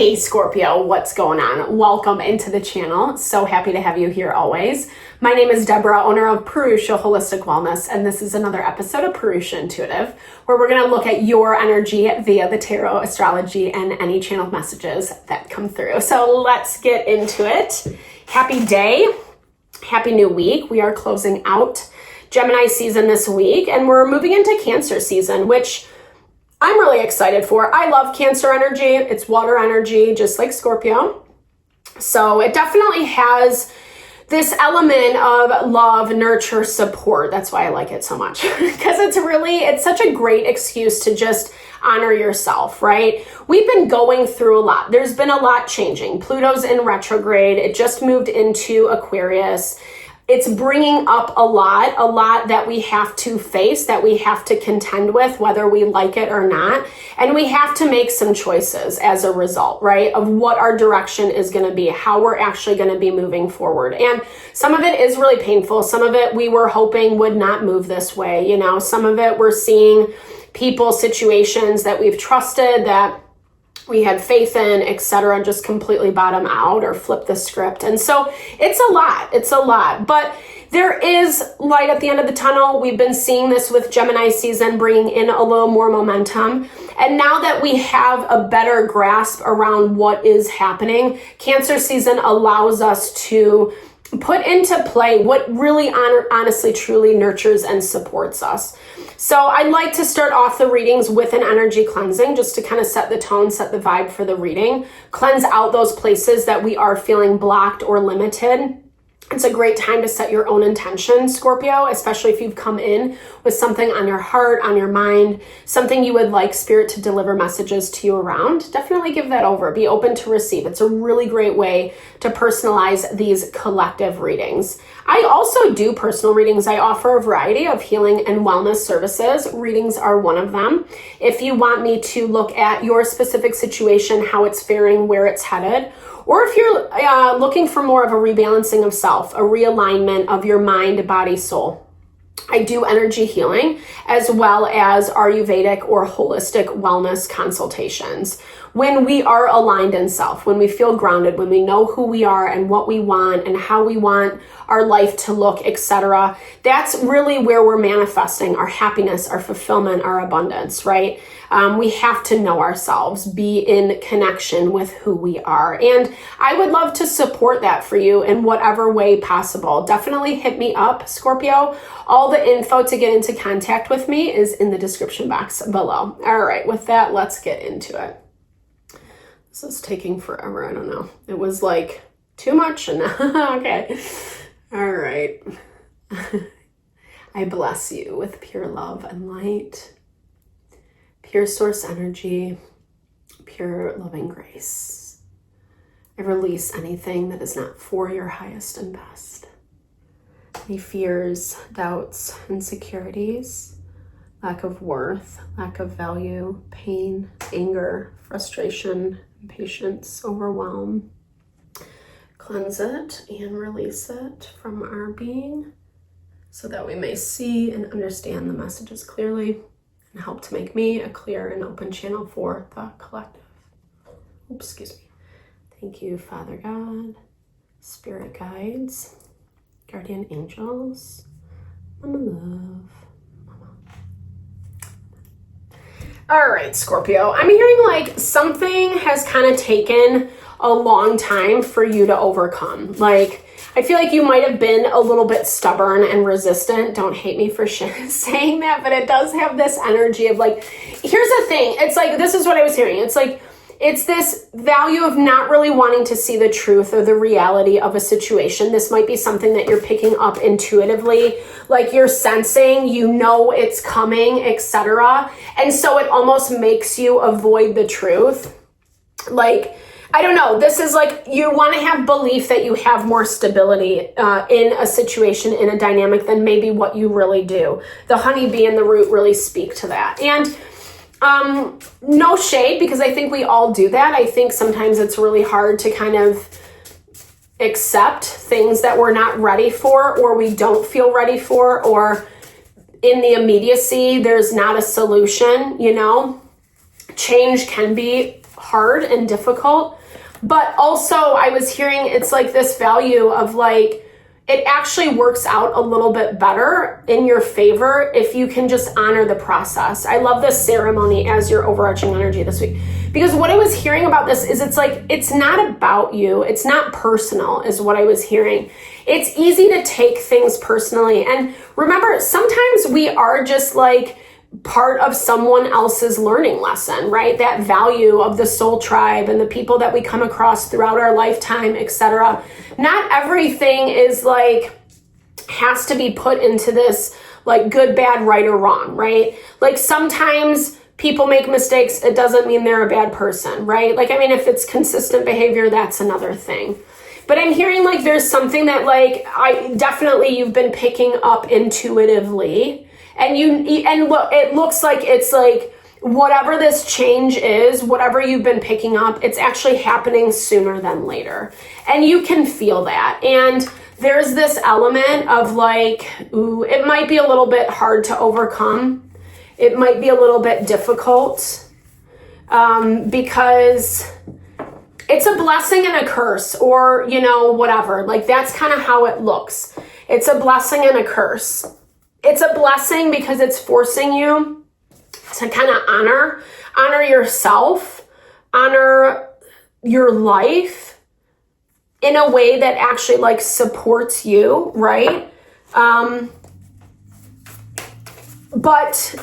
Hey Scorpio, what's going on? Welcome into the channel. So happy to have you here always. My name is Deborah, owner of Purusha Holistic Wellness, and this is another episode of Purusha Intuitive, where we're going to look at your energy via the tarot, astrology, and any channeled messages that come through. So let's get into it. Happy day. Happy new week. We are closing out Gemini season this week, and we're moving into Cancer season, which I'm really excited for. I love Cancer energy. It's water energy, just like Scorpio. So it definitely has this element of love, nurture, support. That's why I like it so much, because it's such a great excuse to just honor yourself, right? We've been going through a lot. There's been a lot changing. Pluto's in retrograde. It just moved into Aquarius. It's bringing up a lot that we have to face, that we have to contend with, whether we like it or not. And we have to make some choices as a result, right? Of what our direction is going to be, how we're actually going to be moving forward. And some of it is really painful. Some of it we were hoping would not move this way. You know, some of it we're seeing people, situations that we've trusted, that we had faith in, etc., just completely bottom out or flip the script. And so it's a lot, but there is light at the end of the tunnel. We've been seeing this with Gemini season, bringing in a little more momentum. And now that we have a better grasp around what is happening, Cancer season allows us to put into play what really honestly, truly nurtures and supports us. So I'd like to start off the readings with an energy cleansing, just to kind of set the tone, set the vibe for the reading, cleanse out those places that we are feeling blocked or limited. It's a great time to set your own intention, Scorpio, especially if you've come in with something on your heart, on your mind, something you would like Spirit to deliver messages to you around. Definitely give that over. Be open to receive. It's a really great way to personalize these collective readings. I also do personal readings. I offer a variety of healing and wellness services. Readings are one of them. If you want me to look at your specific situation, how it's faring, where it's headed, or if you're looking for more of a rebalancing of self, a realignment of your mind, body, soul, I do energy healing as well as Ayurvedic or holistic wellness consultations. When we are aligned in self, when we feel grounded, when we know who we are and what we want and how we want our life to look, etc., that's really where we're manifesting our happiness, our fulfillment, our abundance, right? We have to know ourselves, be in connection with who we are. And I would love to support that for you in whatever way possible. Definitely hit me up, Scorpio. All the info to get into contact with me is in the description box below. All right, with that, let's get into it. This is taking forever. I don't know. It was like too much. And okay. All right. I bless you with pure love and light, pure source energy, pure loving grace. I release anything that is not for your highest and best. Any fears, doubts, insecurities, lack of worth, lack of value, pain, anger, frustration, impatience, overwhelm. Cleanse it and release it from our being so that we may see and understand the messages clearly and help to make me a clear and open channel for the collective. Oops, excuse me. Thank you, Father God, Spirit guides, guardian angels, Mama Love. All right, Scorpio, I'm hearing like something has kind of taken a long time for you to overcome. Like, I feel like you might have been a little bit stubborn and resistant. Don't hate me for saying that, but it does have this energy of like, here's the thing. It's like, this is what I was hearing. It's like, it's this value of not really wanting to see the truth or the reality of a situation. This might be something that you're picking up intuitively, like you're sensing, you know it's coming, etc. And so it almost makes you avoid the truth. Like, I don't know, this is like you want to have belief that you have more stability in a situation, in a dynamic than maybe what you really do. The honeybee and the root really speak to that. And no shade, because I think we all do that. I think sometimes it's really hard to kind of accept things that we're not ready for or we don't feel ready for, or in the immediacy, there's not a solution, you know? Change can be hard and difficult. But also I was hearing it's like this value of like, it actually works out a little bit better in your favor if you can just honor the process. I love this ceremony as your overarching energy this week. Because what I was hearing about this is it's like, it's not about you. It's not personal is what I was hearing. It's easy to take things personally. And remember, sometimes we are just like part of someone else's learning lesson, right? That value of the soul tribe and the people that we come across throughout our lifetime, etc. Not everything is like, has to be put into this like good, bad, right, or wrong, right? Like sometimes people make mistakes. It doesn't mean they're a bad person, right? Like, I mean, if it's consistent behavior, that's another thing. But I'm hearing like there's something that like, you've been picking up intuitively. And look, it looks like it's like whatever this change is, whatever you've been picking up, it's actually happening sooner than later. And you can feel that. And there's this element of like, ooh, it might be a little bit hard to overcome. It might be a little bit difficult because it's a blessing and a curse, or, you know, whatever. Like that's kind of how it looks. It's a blessing and a curse. It's a blessing because it's forcing you to kind of honor yourself, honor your life in a way that actually like supports you, right? But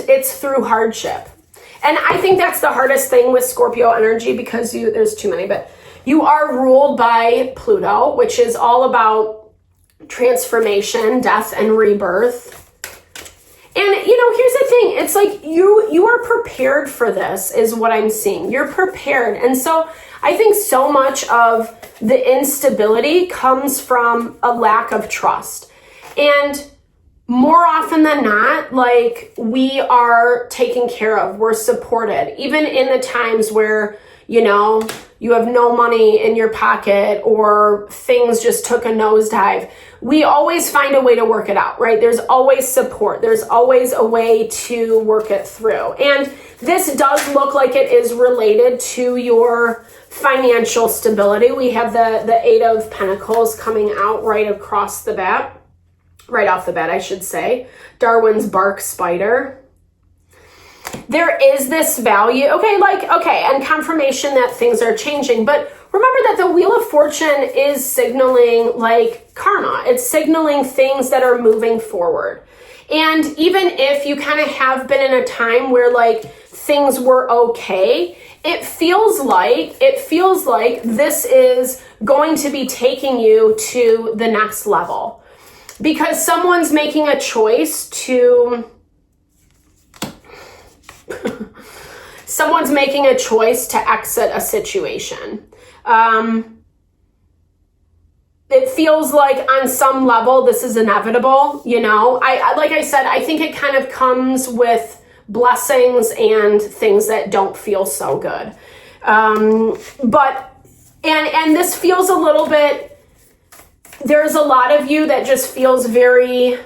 it's through hardship. And I think that's the hardest thing with Scorpio energy because there's too many, but you are ruled by Pluto, which is all about transformation, death, and rebirth. And, you know, here's the thing. It's like you are prepared for this is what I'm seeing. You're prepared. And so I think so much of the instability comes from a lack of trust. And more often than not, like we are taken care of, we're supported, even in the times where, you know, you have no money in your pocket or things just took a nosedive. We always find a way to work it out, right? There's always support. There's always a way to work it through. And this does look like it is related to your financial stability. We have the Eight of Pentacles coming out right off the bat, I should say. Darwin's bark spider. There is this value, and confirmation that things are changing. But remember that the Wheel of Fortune is signaling like karma. It's signaling things that are moving forward. And even if you kind of have been in a time where like things were okay, it feels like this is going to be taking you to the next level. Because someone's making a choice to exit a situation. It feels like on some level this is inevitable, you know. I like I said, I think it kind of comes with blessings and things that don't feel so good. But this feels a little bit, there's a lot of you that just feels very,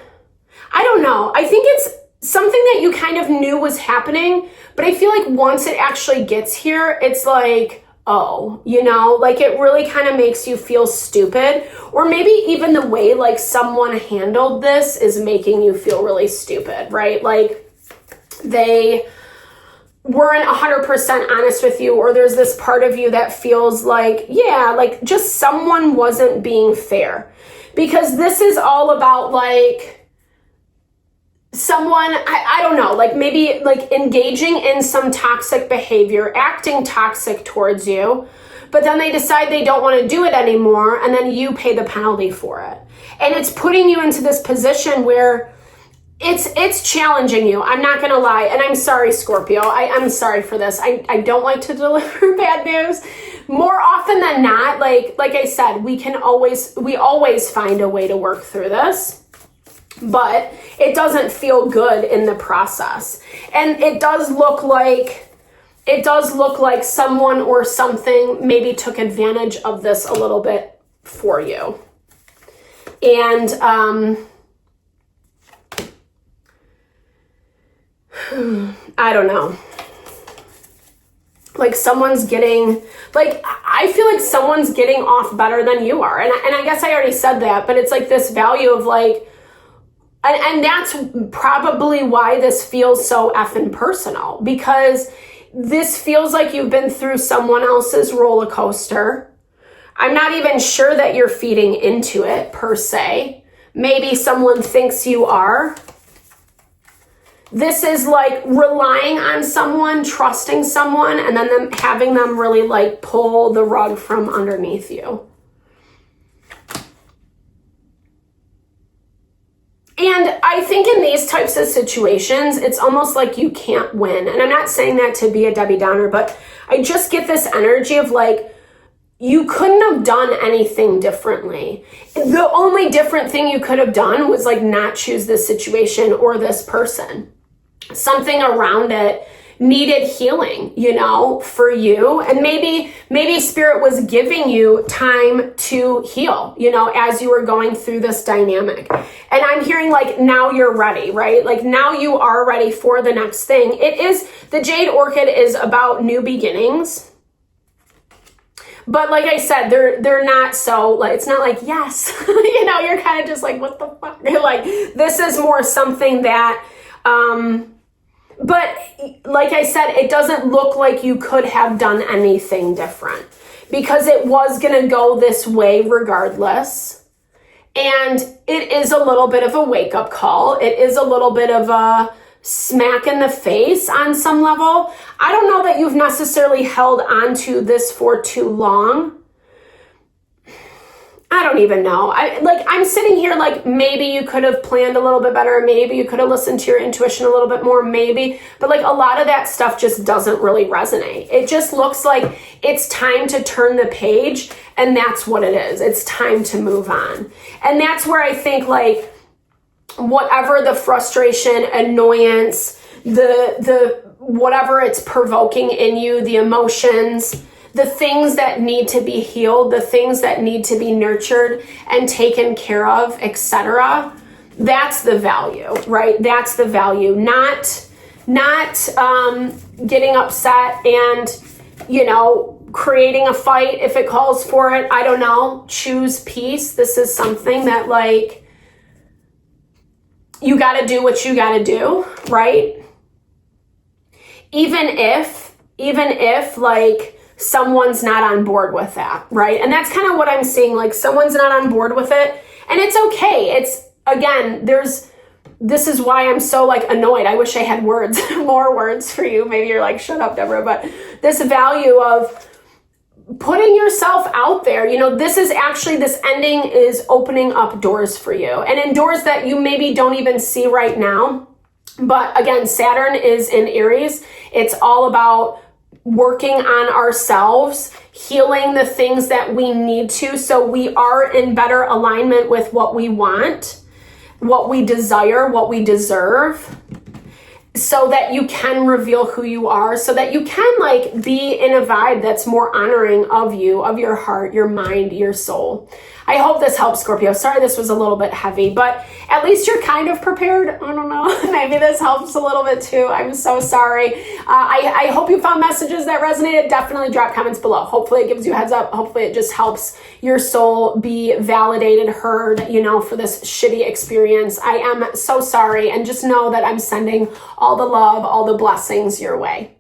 I don't know. I think it's something that you kind of knew was happening, but I feel like once it actually gets here, it's like, oh, you know, like it really kind of makes you feel stupid. Or maybe even the way like someone handled this is making you feel really stupid, right? Like they weren't 100% honest with you, or there's this part of you that feels like, yeah, like just someone wasn't being fair. Because this is all about like someone, I don't know, like maybe like engaging in some toxic behavior, acting toxic towards you, but then they decide they don't want to do it anymore, and then you pay the penalty for it. And it's putting you into this position where it's challenging you. I'm not going to lie. And I'm sorry, Scorpio. I'm sorry for this. I don't like to deliver bad news. More often than not, like I said, we always find a way to work through this. But it doesn't feel good in the process. And it does look like someone or something maybe took advantage of this a little bit for you. And I don't know. like someone's getting, like, I feel like someone's getting off better than you are. And I guess I already said that, but it's like this value of like, and that's probably why this feels so effing personal, because this feels like you've been through someone else's roller coaster. I'm not even sure that you're feeding into it per se. Maybe someone thinks you are. This is like relying on someone, trusting someone, and then having them really like pull the rug from underneath you. And I think in these types of situations, it's almost like you can't win. And I'm not saying that to be a Debbie Downer, but I just get this energy of like, you couldn't have done anything differently. The only different thing you could have done was like not choose this situation or this person. Something around it needed healing, you know, for you. And maybe spirit was giving you time to heal, you know, as you were going through this dynamic. And I'm hearing like, now you're ready, right? Like now you are ready for the next thing. The Jade Orchid is about new beginnings. But like I said, they're not so, like, it's not like, yes, you know, you're kind of just like, what the fuck? You're like, this is more something that, but like I said, it doesn't look like you could have done anything different because it was going to go this way regardless. And it is a little bit of a wake-up call. It is a little bit of a smack in the face on some level. I don't know that you've necessarily held on to this for too long. I don't even know. I'm sitting here like maybe you could have planned a little bit better. Maybe you could have listened to your intuition a little bit more, maybe. But like a lot of that stuff just doesn't really resonate. It just looks like it's time to turn the page, and that's what it is. It's time to move on. And that's where I think like whatever the frustration, annoyance, the whatever it's provoking in you, the emotions, the things that need to be healed, the things that need to be nurtured and taken care of, etc. That's the value, right? That's the value. Not getting upset and, you know, creating a fight if it calls for it. I don't know. Choose peace. This is something that like you got to do what you got to do, right? Even if like someone's not on board with that, right? And that's kind of what I'm seeing, like someone's not on board with it, and it's okay. It's, again, this is why I'm so like annoyed. I wish I had words, more words for you. Maybe you're like, shut up, Deborah, but this value of putting yourself out there, you know, this ending is opening up doors for you, and in doors that you maybe don't even see right now. But again, Saturn is in Aries. It's all about working on ourselves, healing the things that we need to, so we are in better alignment with what we want, what we desire, what we deserve, so that you can reveal who you are, so that you can like be in a vibe that's more honoring of you, of your heart, your mind, your soul. I hope this helps, Scorpio. Sorry this was a little bit heavy, but at least you're kind of prepared. I don't know. Maybe this helps a little bit too. I'm so sorry. I hope you found messages that resonated. Definitely drop comments below. Hopefully it gives you a heads up. Hopefully it just helps your soul be validated, heard, you know, for this shitty experience. I am so sorry. And just know that I'm sending all the love, all the blessings your way.